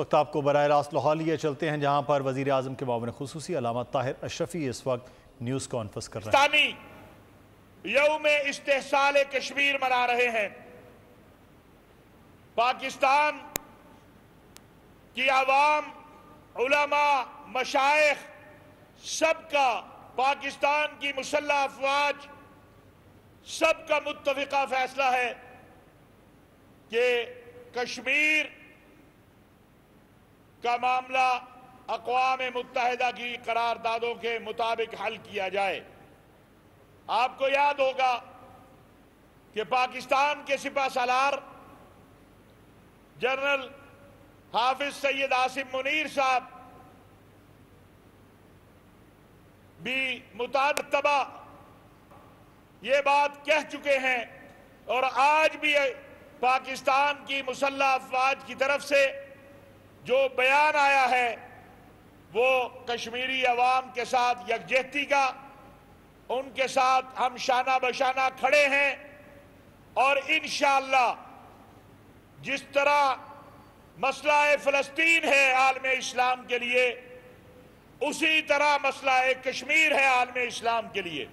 وقت آپ کو براہ راست لاہور لیے چلتے ہیں جہاں پر وزیر اعظم کے معاون خصوصی علامہ طاہر اشرفی اس وقت نیوز کانفرنس کر رہے ہیں۔ یوم استحصال کشمیر منا رہے ہیں۔ پاکستان کی عوام، علماء، مشائخ سب کا، پاکستان کی مسلح افواج سب کا متفقہ فیصلہ ہے کہ کشمیر کا معاملہ اقوام متحدہ کی قراردادوں کے مطابق حل کیا جائے۔ آپ کو یاد ہوگا کہ پاکستان کے سپہ سالار جنرل حافظ سید عاصم منیر صاحب بھی متعدد یہ بات کہہ چکے ہیں، اور آج بھی پاکستان کی مسلح افواج کی طرف سے جو بیان آیا ہے وہ کشمیری عوام کے ساتھ یکجہتی کا، ان کے ساتھ ہم شانہ بشانہ کھڑے ہیں، اور انشاءاللہ جس طرح مسئلہ فلسطین ہے عالم اسلام کے لیے، اسی طرح مسئلہ کشمیر ہے عالم اسلام کے لیے۔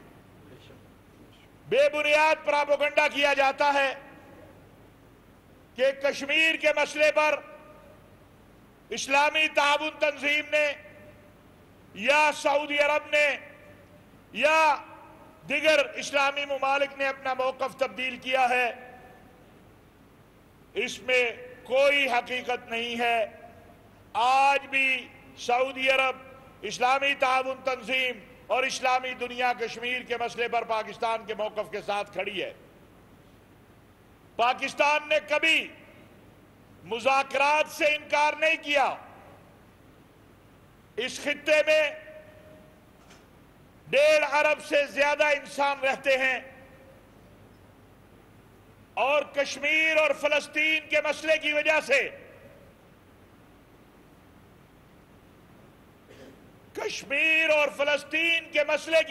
بے بنیاد پراپیگنڈا کیا جاتا ہے کہ کشمیر کے مسئلے پر اسلامی تعاون تنظیم نے یا سعودی عرب نے یا دیگر اسلامی ممالک نے اپنا موقف تبدیل کیا ہے۔ اس میں کوئی حقیقت نہیں ہے۔ آج بھی سعودی عرب، اسلامی تعاون تنظیم اور اسلامی دنیا کشمیر کے مسئلے پر پاکستان کے موقف کے ساتھ کھڑی ہے۔ پاکستان نے کبھی مذاکرات سے انکار نہیں کیا۔ اس خطے میں 1.5 ارب سے زیادہ انسان رہتے ہیں، اور کشمیر اور فلسطین کے مسئلے کی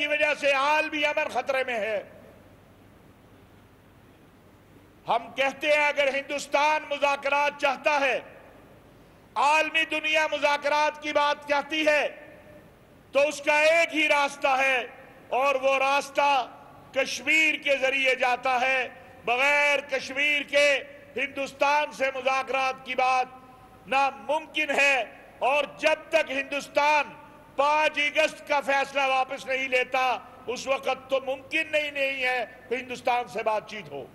وجہ سے عالمی امن خطرے میں ہے۔ ہم کہتے ہیں اگر ہندوستان مذاکرات چاہتا ہے، عالمی دنیا مذاکرات کی بات کہتی ہے، تو اس کا ایک ہی راستہ ہے، اور وہ راستہ کشمیر کے ذریعے جاتا ہے۔ بغیر کشمیر کے ہندوستان سے مذاکرات کی بات ناممکن ہے، اور جب تک ہندوستان 5 اگست کا فیصلہ واپس نہیں لیتا، اس وقت تو ممکن نہیں ہے کہ ہندوستان سے بات چیت ہو۔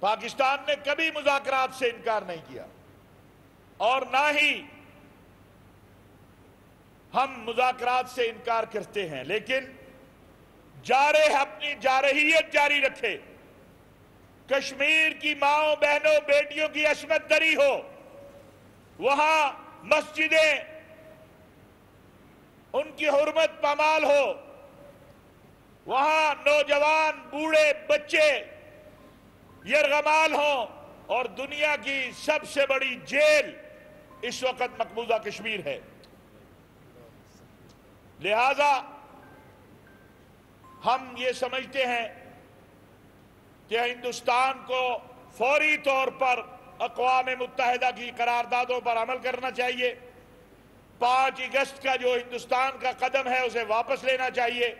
پاکستان نے کبھی مذاکرات سے انکار نہیں کیا، اور نہ ہی ہم مذاکرات سے انکار کرتے ہیں، لیکن اپنی جارحیت جاری رکھے۔ کشمیر کی ماؤں، بہنوں، بیٹیوں کی عصمت دری ہو، وہاں مسجدیں ان کی حرمت پامال ہو، وہاں نوجوان، بوڑھے، بچے یرغمال ہوں، اور دنیا کی سب سے بڑی جیل اس وقت مقبوضہ کشمیر ہے۔ لہذا ہم یہ سمجھتے ہیں کہ ہندوستان کو فوری طور پر اقوام متحدہ کی قراردادوں پر عمل کرنا چاہیے۔ 5 اگست کا جو ہندوستان کا قدم ہے اسے واپس لینا چاہیے،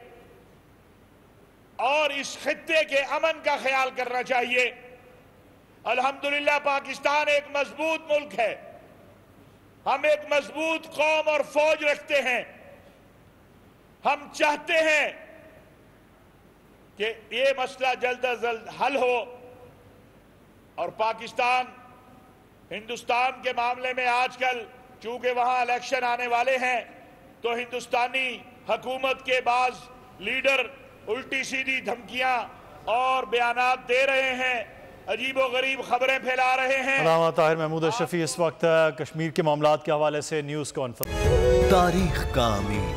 اور اس خطے کے امن کا خیال کرنا چاہیے۔ الحمدللہ پاکستان ایک مضبوط ملک ہے، ہم ایک مضبوط قوم اور فوج رکھتے ہیں۔ ہم چاہتے ہیں کہ یہ مسئلہ جلد از جلد حل ہو، اور پاکستان ہندوستان کے معاملے میں آج کل چونکہ وہاں الیکشن آنے والے ہیں، تو ہندوستانی حکومت کے بعض لیڈر الٹی سیدھی دھمکیاں اور بیانات دے رہے ہیں، عجیب و غریب خبریں پھیلا رہے ہیں۔ علامہ طاہر محمود اشرفی اس وقت کشمیر کے معاملات کے حوالے سے نیوز کانفرنس۔ تاریخ کا امین،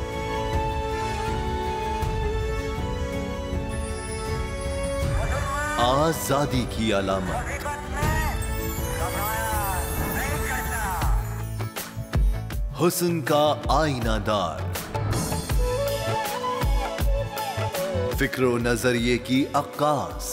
آزادی کی علامت، حسن کا آئینہ دار، فکر و نظریے کی عکاس،